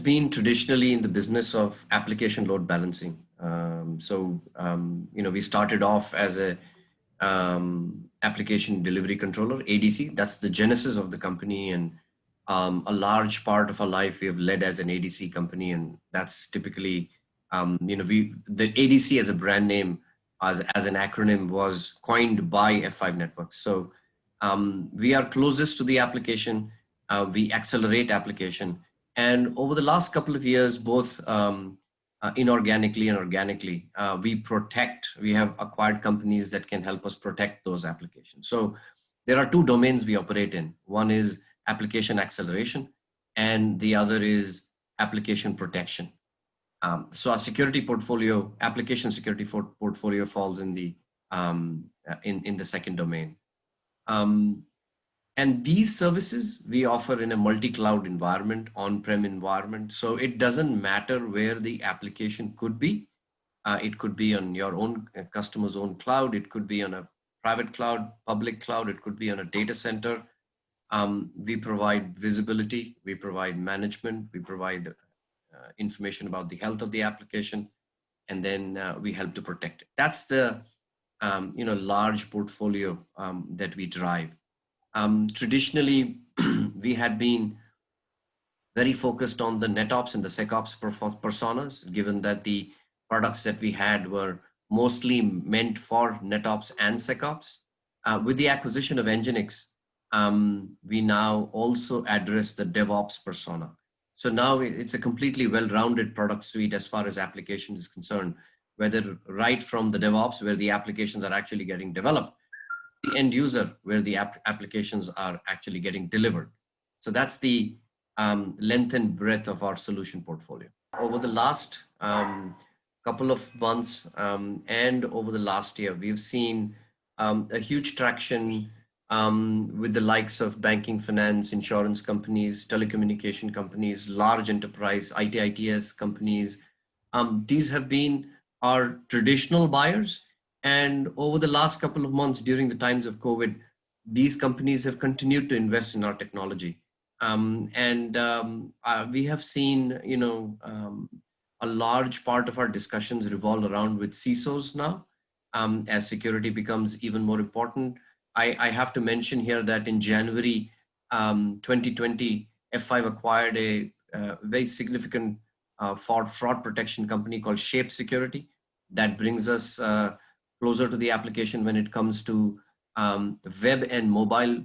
been traditionally in the business of application load balancing. We started off as a application delivery controller, ADC. That's the genesis of the company, and a large part of our life we have led as an ADC company, and that's typically, the ADC as a brand name, as an acronym, was coined by F5 Networks. So we are closest to the application. We accelerate application. And over the last couple of years, both inorganically and organically, we have acquired companies that can help us protect those applications. So there are two domains we operate in. One is application acceleration, and the other is application protection. So our security portfolio, application security portfolio, falls in the second domain. And these services we offer in a multi-cloud environment, on-prem environment. So it doesn't matter where the application could be. It could be on your own customer's own cloud. It could be on a private cloud, public cloud. It could be on a data center. We provide visibility. We provide management. We provide information about the health of the application. And then we help to protect it. That's the large portfolio that we drive. Traditionally, we had been very focused on the NetOps and the SecOps personas, given that the products that we had were mostly meant for NetOps and SecOps. With the acquisition of Nginx, we now also address the DevOps persona. So now it's a completely well-rounded product suite as far as application is concerned, whether right from the DevOps, where the applications are actually getting developed, the end user, where the applications are actually getting delivered. So that's the length and breadth of our solution portfolio. Over the last couple of months and over the last year, we've seen a huge traction with the likes of banking, finance, insurance companies, telecommunication companies, large enterprise, ITITS companies. These have been our traditional buyers. And over the last couple of months, during the times of COVID, these companies have continued to invest in our technology. We have seen, a large part of our discussions revolve around with CISOs now, as security becomes even more important. I have to mention here that in January 2020, F5 acquired a very significant fraud protection company called Shape Security. That brings us closer to the application when it comes to web and mobile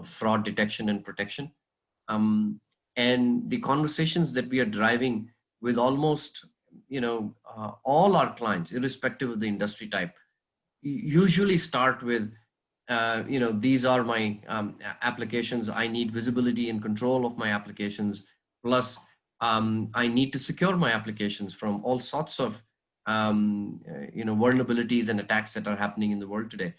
fraud detection and protection. And the conversations that we are driving with almost, all our clients, irrespective of the industry type, usually start with, these are my applications. I need visibility and control of my applications. Plus, I need to secure my applications from all sorts of vulnerabilities and attacks that are happening in the world today.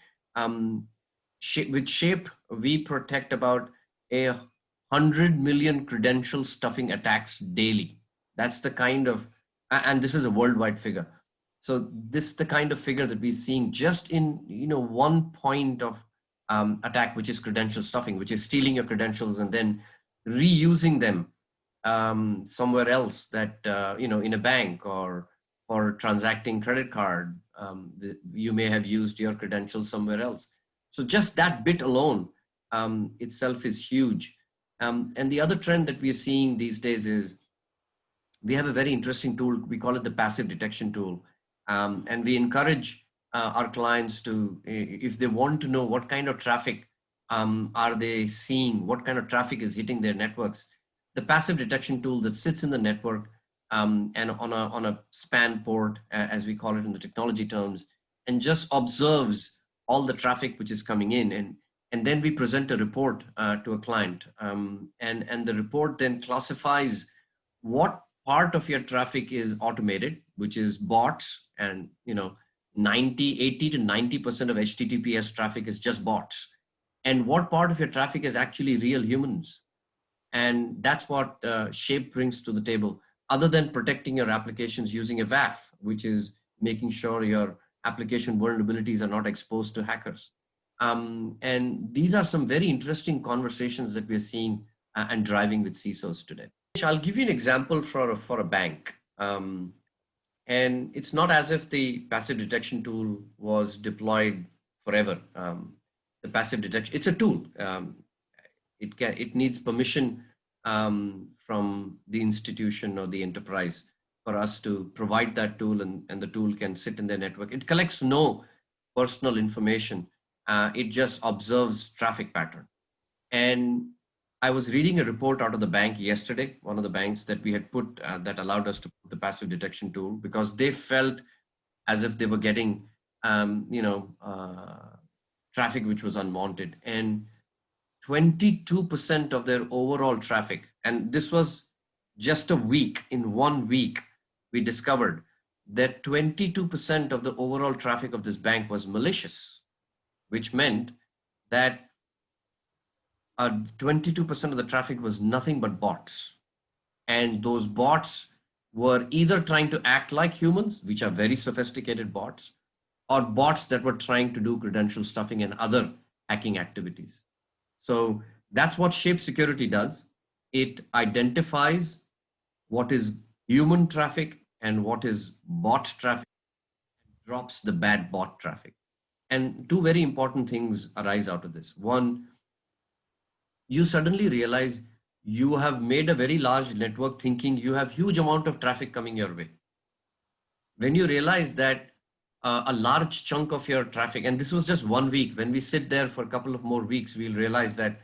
With Shape, we protect about 100 million credential stuffing attacks daily. That's the kind of, and this is a worldwide figure. So this is the kind of figure that we're seeing just in one point of attack, which is credential stuffing, which is stealing your credentials and then reusing them somewhere else, that in a bank or for transacting credit card, you may have used your credentials somewhere else. So just that bit alone itself is huge. And the other trend that we're seeing these days is we have a very interesting tool. We call it the passive detection tool. And we encourage our clients to, if they want to know what kind of traffic are they seeing, what kind of traffic is hitting their networks, the passive detection tool that sits in the network and on a span port, as we call it in the technology terms, and just observes all the traffic which is coming in. And then we present a report to a client. And the report then classifies what part of your traffic is automated, which is bots, and 80 to 90% of HTTPS traffic is just bots. And what part of your traffic is actually real humans. And that's what Shape brings to the table, other than protecting your applications using a WAF, which is making sure your application vulnerabilities are not exposed to hackers. And these are some very interesting conversations that we're seeing and driving with CISOs today. I'll give you an example for a bank. And it's not as if the passive detection tool was deployed forever. The passive detection, it's a tool. It needs permission from the institution or the enterprise for us to provide that tool, and the tool can sit in their network. It collects no personal information. It just observes traffic pattern. And I was reading a report out of the bank yesterday, one of the banks that we had put that allowed us to put the passive detection tool, because they felt as if they were getting, traffic which was unwanted. And 22% of their overall traffic, and this was just a week, in 1 week, we discovered that 22% of the overall traffic of this bank was malicious, which meant that 22% of the traffic was nothing but bots. And those bots were either trying to act like humans, which are very sophisticated bots, or bots that were trying to do credential stuffing and other hacking activities. So that's what Shape Security does. It identifies what is human traffic and what is bot traffic, drops the bad bot traffic. And two very important things arise out of this. One, you suddenly realize you have made a very large network thinking you have huge amount of traffic coming your way. When you realize that a large chunk of your traffic, and this was just 1 week, when we sit there for a couple of more weeks, we'll realize that,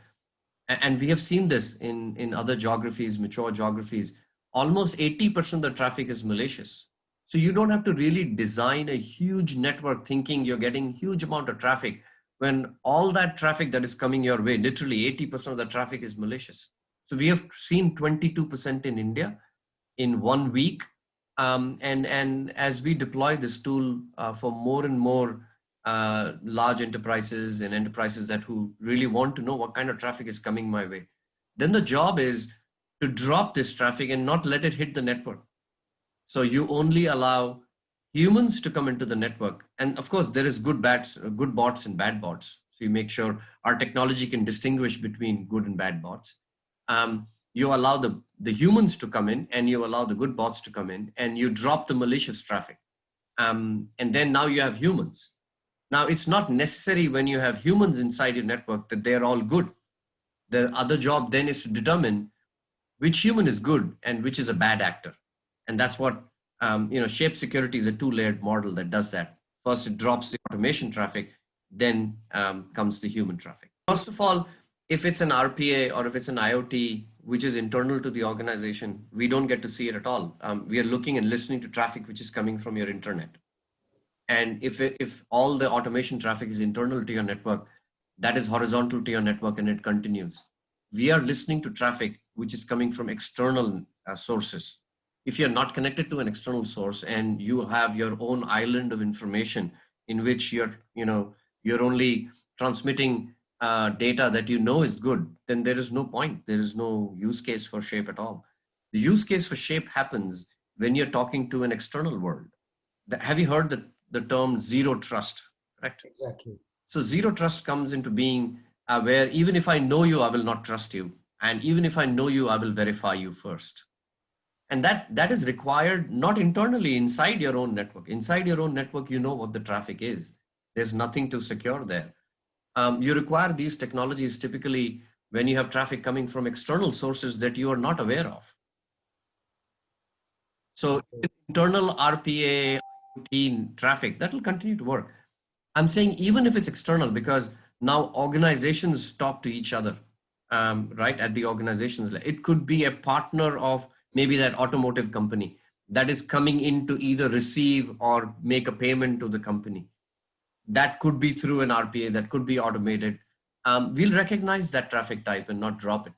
and we have seen this in other geographies, mature geographies, almost 80% of the traffic is malicious. So you don't have to really design a huge network thinking you're getting huge amount of traffic, when all that traffic that is coming your way, literally 80% of the traffic is malicious. So we have seen 22% in India in 1 week. And as we deploy this tool for more and more large enterprises and enterprises that who really want to know what kind of traffic is coming my way, then the job is to drop this traffic and not let it hit the network. So you only allow humans to come into the network. And of course, there is good bots and bad bots. So you make sure our technology can distinguish between good and bad bots. You allow the humans to come in, and you allow the good bots to come in, and you drop the malicious traffic. And then now you have humans. Now, it's not necessary when you have humans inside your network that they're all good. The other job then is to determine which human is good and which is a bad actor. And that's what, Shape Security is a two-layered model that does that. First, it drops the automation traffic, then comes the human traffic. First of all, if it's an RPA or if it's an IoT, which is internal to the organization, we don't get to see it at all. We are looking and listening to traffic which is coming from your internet. And if all the automation traffic is internal to your network, that is horizontal to your network and it continues. We are listening to traffic which is coming from external sources. If you're not connected to an external source and you have your own island of information in which you're only transmitting data that you know is good, then there is no point. There is no use case for Shape at all. The use case for Shape happens when you're talking to an external world. Have you heard the term zero trust? Correct? Exactly. So zero trust comes into being where even if I know you, I will not trust you. And even if I know you, I will verify you first. And that is required not internally inside your own network. Inside your own network, you know what the traffic is. There's nothing to secure there. You require these technologies typically when you have traffic coming from external sources that you are not aware of. So internal RPA, IoT traffic, that will continue to work. I'm saying even if it's external, because now organizations talk to each other, right, at the organizations level. It could be a partner of maybe that automotive company that is coming in to either receive or make a payment to the company. That could be through an RPA, that could be automated. We'll recognize that traffic type and not drop it.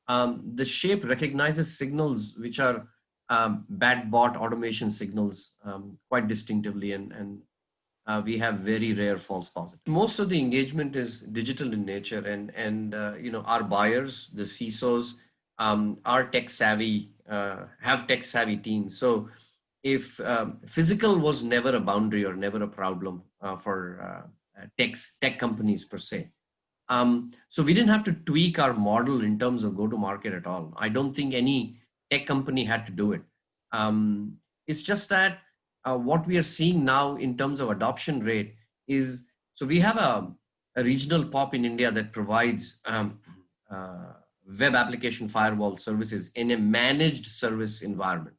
The Shape recognizes signals which are bad bot automation signals quite distinctively, and we have very rare false positives. Most of the engagement is digital in nature, and our buyers, the CISOs, are tech savvy, have tech savvy teams. So if physical was never a boundary or never a problem for tech companies per se, So we didn't have to tweak our model in terms of go-to-market at all. I don't think any tech company had to do it. It's just that what we are seeing now in terms of adoption rate is, so we have a regional POP in India that provides uh, web application firewall services in a managed service environment.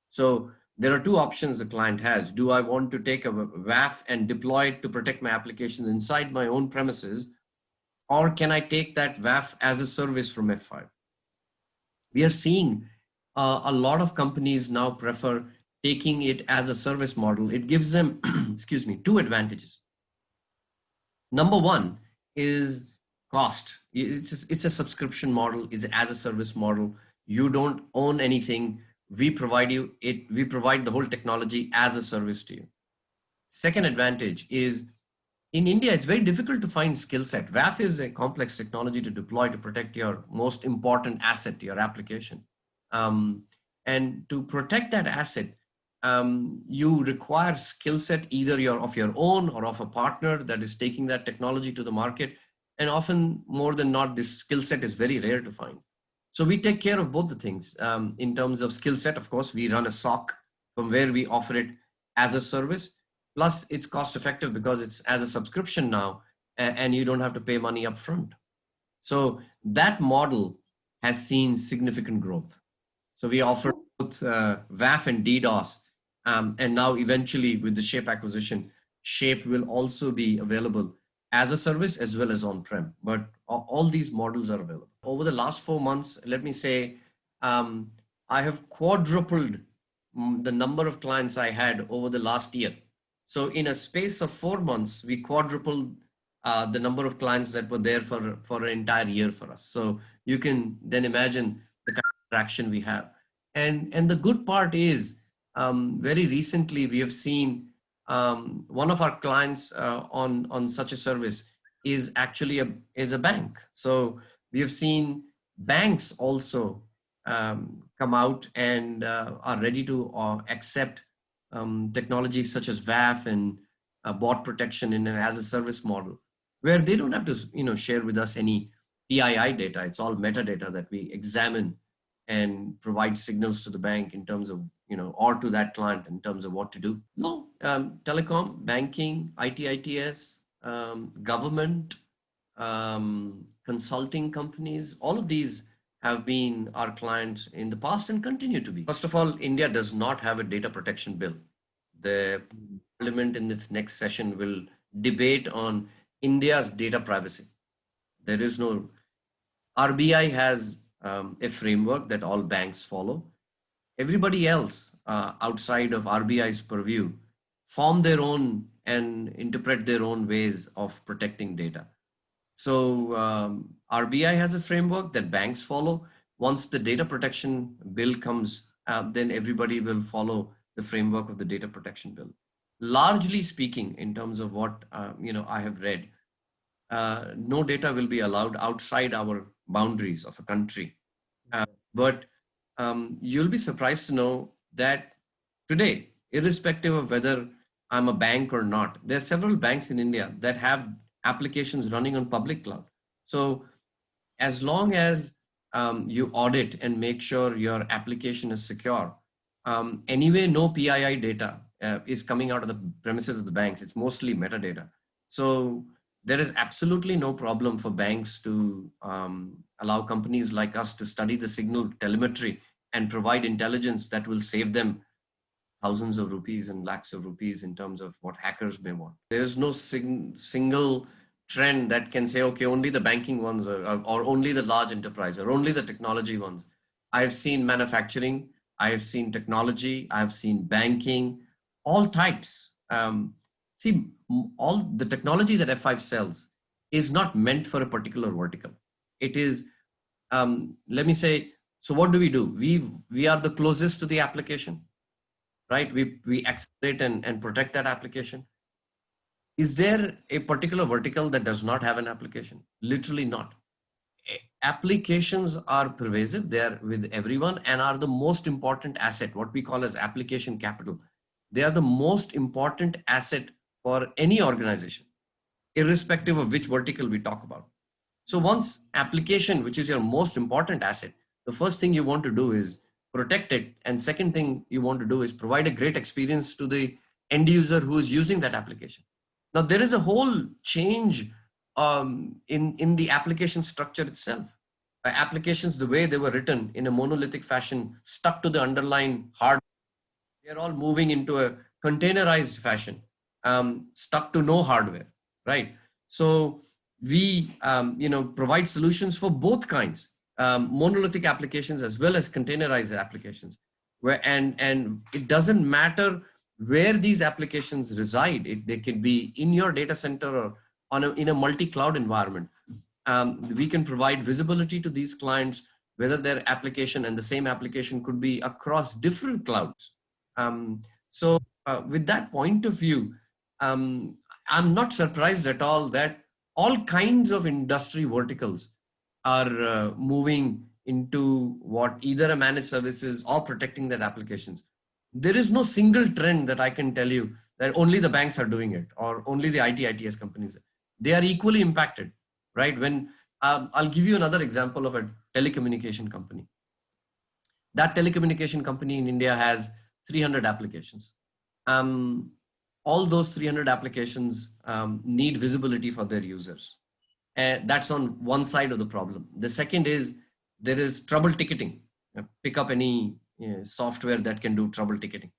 So there are two options the client has. Do I want to take a WAF and deploy it to protect my applications inside my own premises? Or can I take that WAF as a service from F5? We are seeing a lot of companies now prefer taking it as a service model. It gives them, excuse me, two advantages. Number one is cost. It's a subscription model, it's as a service model. You don't own anything. We provide you it, we provide the whole technology as a service to you. Second advantage is, in India, it's very difficult to find skill set. WAF is a complex technology to deploy to protect your most important asset, your application. And to protect that asset, you require skill set either of your own or of a partner that is taking that technology to the market. And often, more than not, this skill set is very rare to find. So we take care of both the things. In terms of skill set, of course, we run a SOC from where we offer it as a service. Plus, it's cost effective because it's as a subscription now, and you don't have to pay money up front. So that model has seen significant growth. So we offer both WAF and DDoS. And now eventually with the Shape acquisition, Shape will also be available as a service as well as on-prem. But all these models are available. Over the last 4 months, let me say, I have quadrupled the number of clients I had over the last year. So in a space of 4 months, we quadrupled the number of clients that were there for an entire year for us. So you can then imagine the kind of traction we have. And the good part is, very recently we have seen one of our clients on such a service is actually a bank. So we have seen banks also come out and are ready to accept technologies such as WAF and bot protection in an as a service model, where they don't have to share with us any PII data. It's all metadata that we examine and provide signals to the bank in terms of or to that client in terms of what to do. No, telecom, banking, ITITS, government, consulting companies, all of these have been our clients in the past and continue to be. First of all, India does not have a data protection bill. The parliament in its next session will debate on India's data privacy. There is no, RBI has a framework that all banks follow. Everybody else outside of RBI's purview form their own and interpret their own ways of protecting data. So RBI has a framework that banks follow. Once the data protection bill comes, then everybody will follow the framework of the data protection bill. Largely speaking, in terms of what I have read, no data will be allowed outside our boundaries of a country. But you'll be surprised to know that today, irrespective of whether I'm a bank or not, there are several banks in India that have applications running on public cloud. So as long as you audit and make sure your application is secure, anyway, no PII data is coming out of the premises of the banks. It's mostly metadata. So there is absolutely no problem for banks to allow companies like us to study the signal telemetry and provide intelligence that will save them thousands of rupees and lakhs of rupees in terms of what hackers may want. There is no single trend that can say, okay, only the banking ones or only the large enterprise or only the technology ones. I've seen manufacturing, I have seen technology, I've seen banking, all types. See, all the technology that F5 sells is not meant for a particular vertical. It is, let me say, so what do? We are the closest to the application, right? We accelerate and protect that application. Is there a particular vertical that does not have an application? Literally not. Applications are pervasive. They are with everyone and are the most important asset, what we call as application capital. They are the most important asset for any organization, irrespective of which vertical we talk about. So once application, which is your most important asset, the first thing you want to do is protect it. And second thing you want to do is provide a great experience to the end user who is using that application. Now there is a whole change in the application structure itself. Applications, the way they were written in a monolithic fashion, stuck to the underlying hardware, they're all moving into a containerized fashion, stuck to no hardware, right? So we, provide solutions for both kinds, monolithic applications as well as containerized applications. Where and it doesn't matter where these applications reside. They can be in your data center or in a multi-cloud environment. We can provide visibility to these clients, whether their application and the same application could be across different clouds. With that point of view, I'm not surprised at all that all kinds of industry verticals are moving into what either a managed services or protecting their applications. There is no single trend that I can tell you that only the banks are doing it or only the ITS companies. They are equally impacted, right? When I'll give you another example of a telecommunication company. That telecommunication company in India has 300 applications. All those 300 applications need visibility for their users. That's on one side of the problem. The second is there is trouble ticketing. Pick up any software that can do trouble ticketing.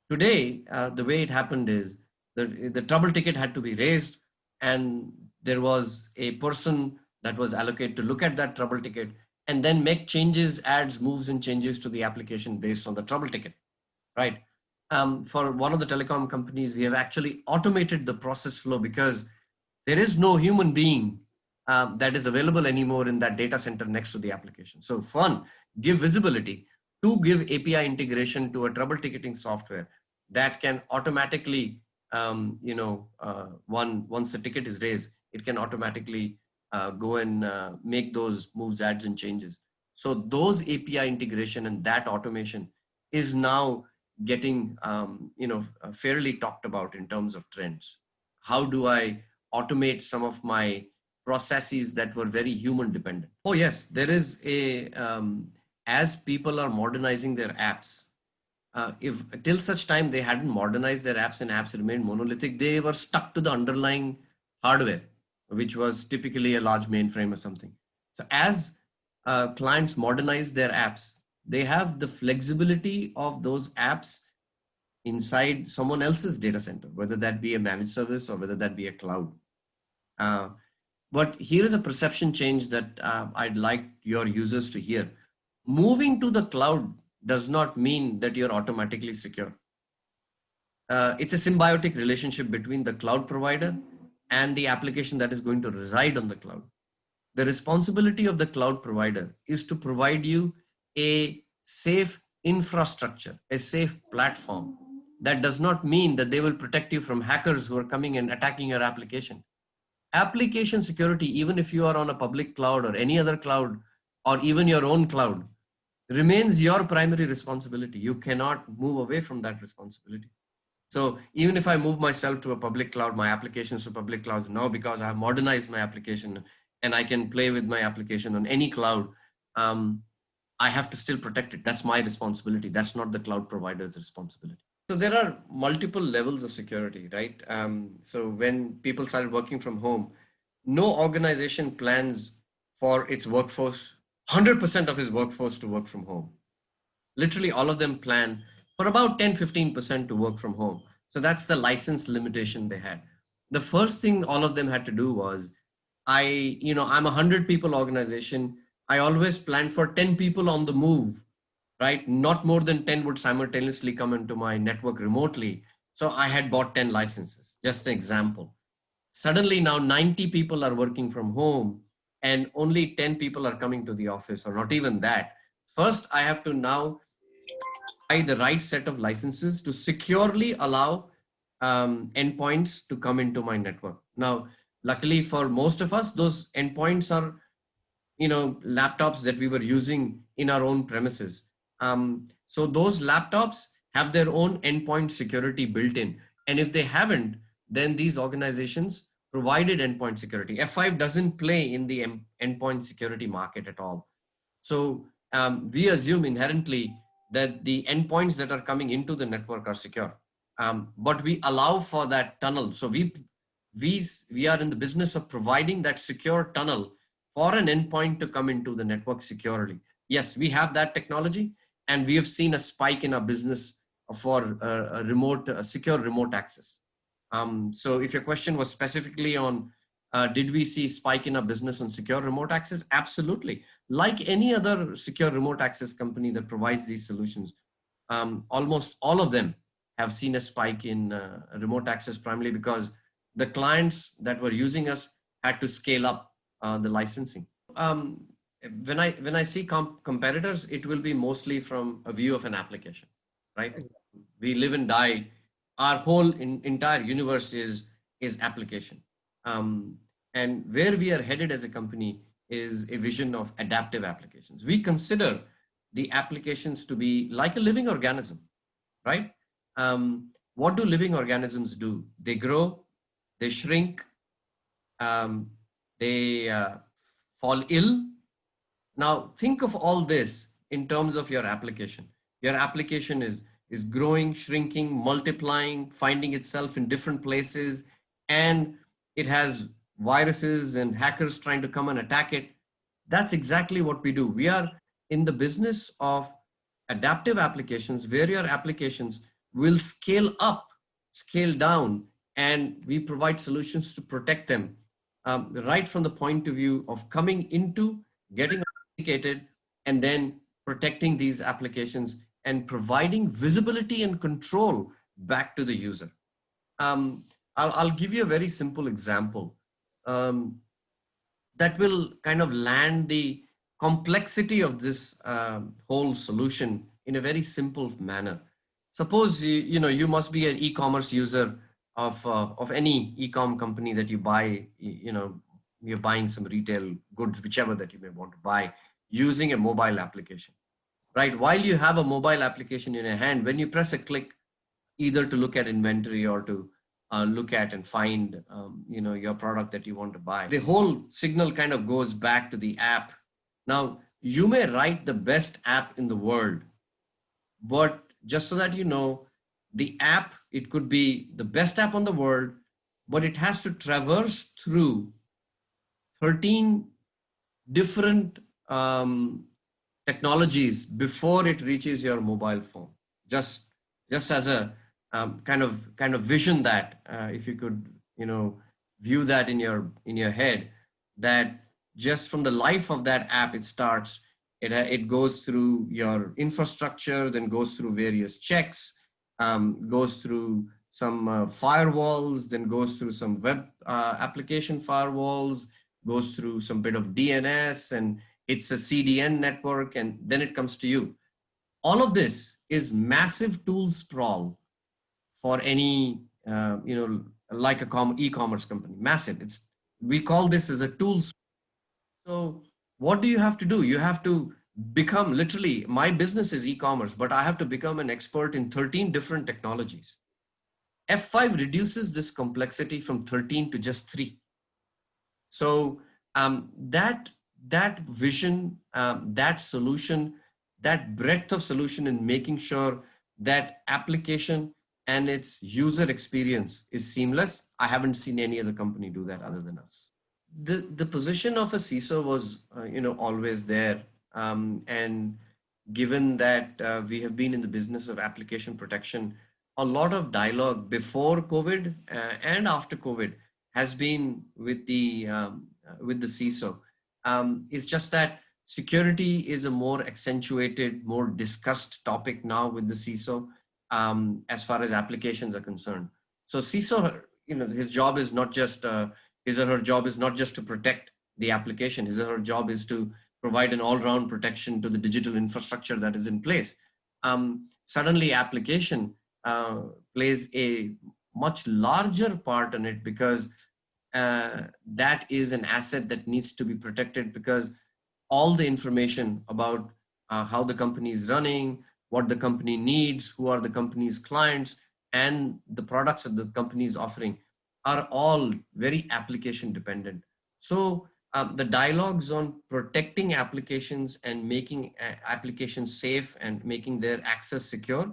Today, the way it happened is the trouble ticket had to be raised, and there was a person that was allocated to look at that trouble ticket and then make changes, adds, moves, and changes to the application based on the trouble ticket, right? For one of the telecom companies, we have actually automated the process flow because there is no human being that is available anymore in that data center next to the application. So one, give visibility. Two, give API integration to a trouble ticketing software that can automatically, once the ticket is raised, it can automatically go and make those moves, adds, and changes. So those API integration and that automation is now getting, fairly talked about in terms of trends. How do I automate some of my processes that were very human dependent? Oh yes, there is a, as people are modernizing their apps, if till such time they hadn't modernized their apps and apps remained monolithic, they were stuck to the underlying hardware, which was typically a large mainframe or something. So as clients modernize their apps, they have the flexibility of those apps inside someone else's data center, whether that be a managed service or whether that be a cloud. But here is a perception change that I'd like your users to hear. Moving to the cloud does not mean that you're automatically secure. It's a symbiotic relationship between the cloud provider and the application that is going to reside on the cloud. The responsibility of the cloud provider is to provide you a safe infrastructure, a safe platform. That does not mean that they will protect you from hackers who are coming and attacking your application. Application security, even if you are on a public cloud or any other cloud, or even your own cloud, remains your primary responsibility. You cannot move away from that responsibility. So even if I move myself to a public cloud, my applications to public clouds now, because I have modernized my application and I can play with my application on any cloud, I have to still protect it. That's my responsibility. That's not the cloud provider's responsibility. So there are multiple levels of security, right? So when people started working from home, no organization plans for its workforce, 100% of his workforce to work from home. Literally all of them plan for about 10-15% to work from home. So that's the license limitation they had. The first thing all of them had to do was, I'm a 100 people organization. I always planned for 10 people on the move, right? Not more than 10 would simultaneously come into my network remotely. So I had bought 10 licenses, just an example. Suddenly now 90 people are working from home and only 10 people are coming to the office, or not even that. First, I have to now buy the right set of licenses to securely allow endpoints to come into my network. Now, luckily for most of us, those endpoints are, laptops that we were using in our own premises. So those laptops have their own endpoint security built in. And if they haven't, then these organizations provided endpoint security. F5 doesn't play in the endpoint security market at all. So we assume inherently that the endpoints that are coming into the network are secure, but we allow for that tunnel. So we are in the business of providing that secure tunnel for an endpoint to come into the network securely. Yes, we have that technology, and we have seen a spike in our business for a remote, secure remote access. So if your question was specifically on, did we see spike in our business on secure remote access? Absolutely. Like any other secure remote access company that provides these solutions, almost all of them have seen a spike in remote access, primarily because the clients that were using us had to scale up the licensing. When I see competitors, it will be mostly from a view of an application, right? We live and die. Our whole entire universe is application, and where we are headed as a company is a vision of adaptive applications. We consider the applications to be like a living organism, right? What do living organisms do? They grow, they shrink, um, they fall ill. Now think of all this in terms of your application. Your application is growing, shrinking, multiplying, finding itself in different places, and it has viruses and hackers trying to come and attack it. That's exactly what we do. We are in the business of adaptive applications where your applications will scale up, scale down, and we provide solutions to protect them, right from the point of view of coming into, getting authenticated, and then protecting these applications and providing visibility and control back to the user. Um, I'll give you a very simple example that will kind of land the complexity of this whole solution in a very simple manner. Suppose you must be an e-commerce user of any e-com company that you buy. You're buying some retail goods, whichever that you may want to buy, using a mobile application, right? While you have a mobile application in your hand, when you press a click, either to look at inventory or to look at and find your product that you want to buy, the whole signal kind of goes back to the app. Now you may write the best app in the world, but just so that you know, the app, it could be the best app on the world, but it has to traverse through 13 different technologies before it reaches your mobile phone. Just as a kind of vision that, if you could view that in your head, that just from the life of that app, it starts, it goes through your infrastructure, then goes through various checks, goes through some firewalls, then goes through some web application firewalls, goes through some bit of DNS, and it's a CDN network, and then it comes to you. All of this is massive tool sprawl for any, like a e-commerce company, massive. We call this as a tool sprawl. So what do you have to do? You have to become, literally, my business is e-commerce, but I have to become an expert in 13 different technologies. F5 reduces this complexity from 13 to just 3. So that vision, that solution, that breadth of solution in making sure that application and its user experience is seamless, I haven't seen any other company do that other than us. The position of a CISO was always there, and given that we have been in the business of application protection, a lot of dialogue before COVID and after COVID has been with the CISO. It's just that security is a more accentuated, more discussed topic now with the CISO, as far as applications are concerned. So CISO, his job is not just his or her job is not just to protect the application. His or her job is to provide an all-round protection to the digital infrastructure that is in place. Suddenly, application plays a much larger part in it, because that is an asset that needs to be protected, because all the information about how the company is running, what the company needs, who are the company's clients, and the products that the company is offering are all very application dependent. So the dialogues on protecting applications and making applications safe and making their access secure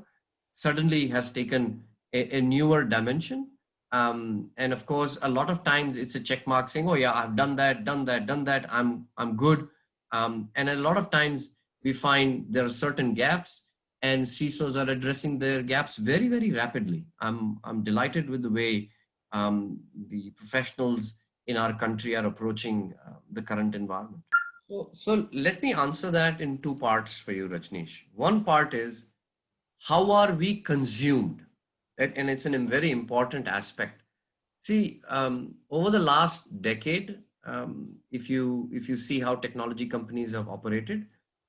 suddenly has taken a newer dimension. And of course, a lot of times it's a check mark saying, "Oh yeah, I've done that, done that, done that. I'm good." And a lot of times we find there are certain gaps, and CISOs are addressing their gaps very, very rapidly. I'm delighted with the way the professionals in our country are approaching the current environment. So let me answer that in two parts for you, Rajneesh. One part is, how are we consumed? And it's a very important aspect. See, over the last decade, if you see how technology companies have operated,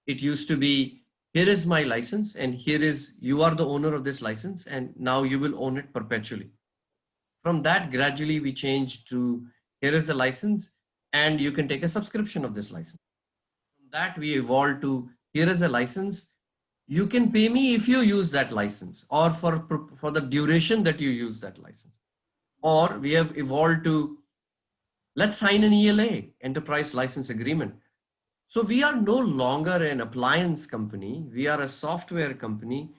it used to be, here is my license, and here is, you are the owner of this license, and now you will own it perpetually. From that, gradually we changed to, here is the license, and you can take a subscription of this license. From that, we evolved to, here is a license, you can pay me if you use that license, or for the duration that you use that license. Or we have evolved to, let's sign an ELA, enterprise license agreement. So we are no longer an appliance company, we are a software company,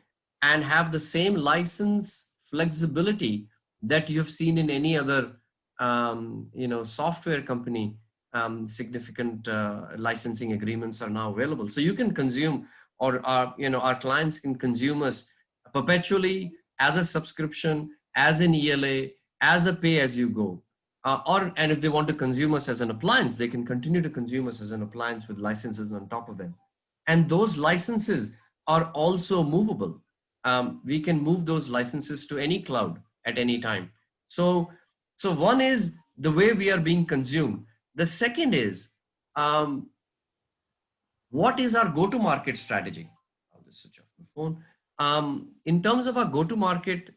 and have the same license flexibility that you've seen in any other software company. Significant licensing agreements are now available. So you can consume, or our clients can consume us perpetually, as a subscription, as an ELA, as a pay as you go. And if they want to consume us as an appliance, they can continue to consume us as an appliance with licenses on top of them. And those licenses are also movable. We can move those licenses to any cloud at any time. So one is the way we are being consumed. The second is, what is our go-to-market strategy? I'll just switch off my phone. In terms of our go-to-market,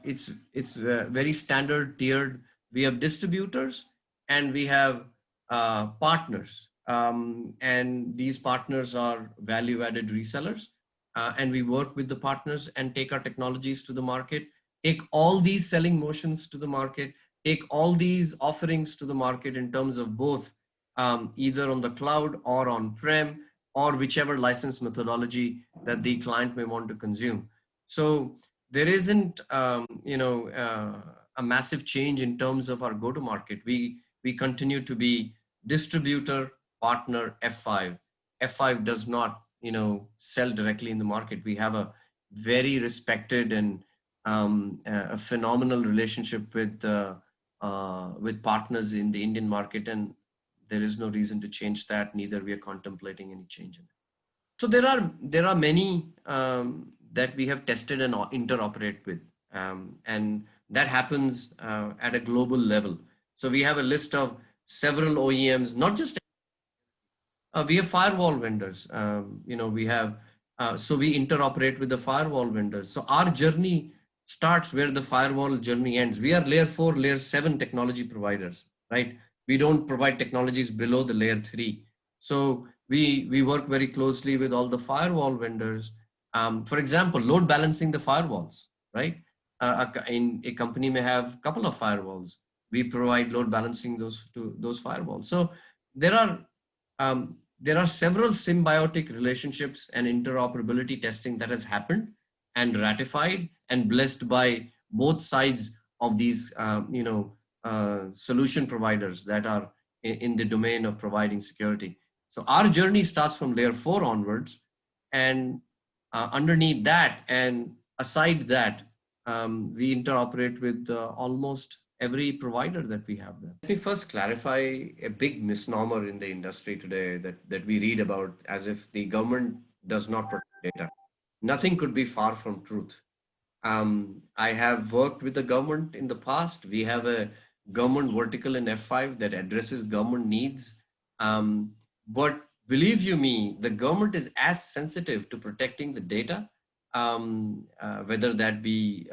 it's very standard tiered. We have distributors and we have partners. And these partners are value-added resellers. And we work with the partners and take our technologies to the market, take all these selling motions to the market, take all these offerings to the market in terms of both either on the cloud or on-prem, or whichever license methodology that the client may want to consume. So there isn't a massive change in terms of our go-to-market. We continue to be distributor, partner, F5. F5 does not sell directly in the market. We have a very respected and a phenomenal relationship with partners in the Indian market, and there is no reason to change that. Neither we are contemplating any change in it. So there are many that we have tested and interoperate with, and that happens at a global level. So we have a list of several OEMs, not just we have firewall vendors. We have so we interoperate with the firewall vendors. So our journey starts where the firewall journey ends. We are layer 4, layer 7 technology providers, right? We don't provide technologies below the layer 3. So we work very closely with all the firewall vendors. For example, load balancing the firewalls, right? A company may have a couple of firewalls. We provide load balancing those firewalls. So there are several symbiotic relationships and interoperability testing that has happened and ratified and blessed by both sides of these solution providers that are in the domain of providing security. So our journey starts from layer 4 onwards, and underneath that and aside that, we interoperate with almost every provider that we have there. Let me first clarify a big misnomer in the industry today that we read about as if the government does not protect data. Nothing could be far from truth. I have worked with the government in the past. We have a government vertical in F5 that addresses government needs. But believe you me, the government is as sensitive to protecting the data, whether that be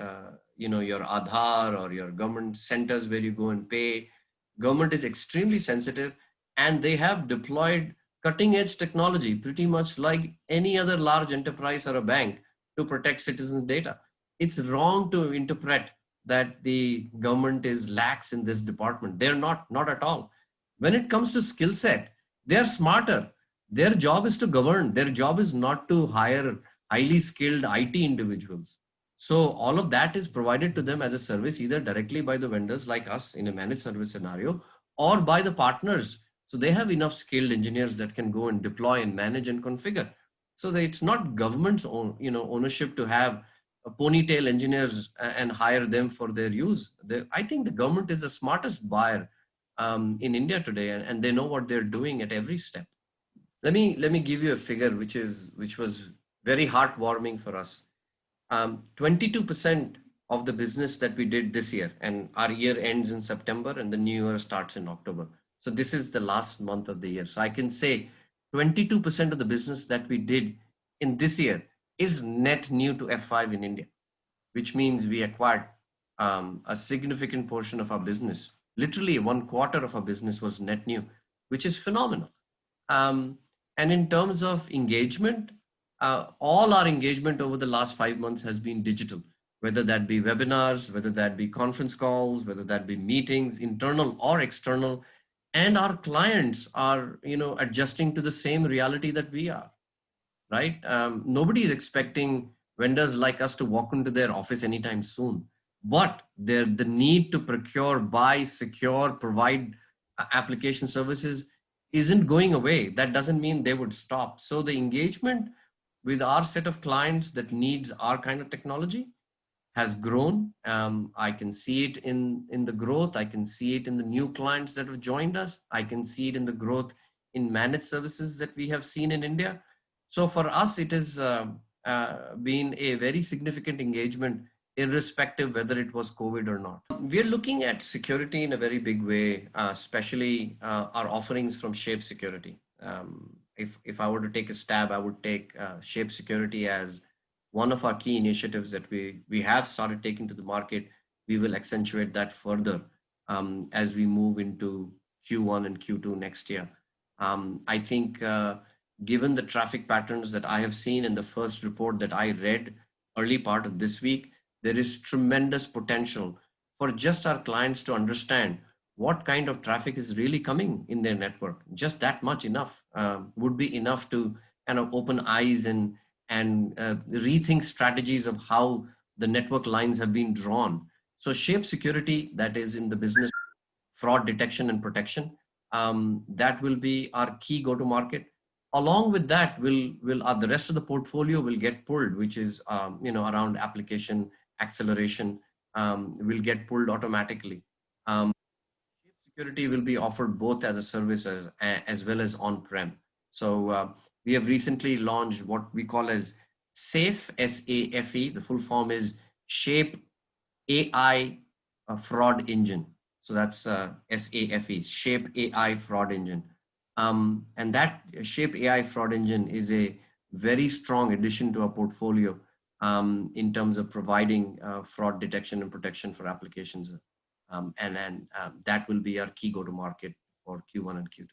your Aadhaar or your government centers where you go and pay. Government is extremely sensitive, and they have deployed cutting edge technology, pretty much like any other large enterprise or a bank, to protect citizens' data. It's wrong to interpret that the government is lax in this department. They're not at all. When it comes to skill set, they're smarter. Their job is to govern. Their job is not to hire highly skilled IT individuals. So all of that is provided to them as a service, either directly by the vendors like us in a managed service scenario, or by the partners. So they have enough skilled engineers that can go and deploy and manage and configure. So that it's not government's own, ownership to have ponytail engineers and hire them for their use. I think the government is the smartest buyer in India today, and they know what they're doing at every step. Let me give you a figure which was very heartwarming for us. 22% of the business that we did this year, and our year ends in September and the new year starts in October. So this is the last month of the year. So I can say 22% of the business that we did in this year is net new to F5 in India, which means we acquired a significant portion of our business. Literally, one quarter of our business was net new, which is phenomenal. Um, and in terms of engagement, all our engagement over the last 5 months has been digital, whether that be webinars, whether that be conference calls, whether that be meetings, internal or external. And our clients are, adjusting to the same reality that we are, right? Nobody is expecting vendors like us to walk into their office anytime soon. But the need to procure, buy, secure, provide application services isn't going away. That doesn't mean they would stop. So the engagement with our set of clients that needs our kind of technology has grown. I can see it in the growth. I can see it in the new clients that have joined us. I can see it in the growth in managed services that we have seen in India. So for us, it has been a very significant engagement, irrespective whether it was COVID or not. We're looking at security in a very big way, especially our offerings from Shape Security. If I were to take a stab, I would take Shape Security as one of our key initiatives that we have started taking to the market. We will accentuate that further as we move into Q1 and Q2 next year. I think given the traffic patterns that I have seen in the first report that I read early part of this week, there is tremendous potential for just our clients to understand what kind of traffic is really coming in their network. Just that much enough would be enough to kind of open eyes and rethink strategies of how the network lines have been drawn. So Shape Security, that is in the business fraud detection and protection, that will be our key go-to-market. Along with that, will the rest of the portfolio will get pulled, which is around application acceleration, will get pulled automatically. Security will be offered both as a service as well as on-prem. So we have recently launched what we call as SAFE, SAFE. The full form is Shape AI Fraud Engine. So that's SAFE, Shape AI Fraud Engine. And that Shape AI Fraud Engine is a very strong addition to our portfolio in terms of providing fraud detection and protection for applications. And that will be our key go-to-market for Q1 and Q2.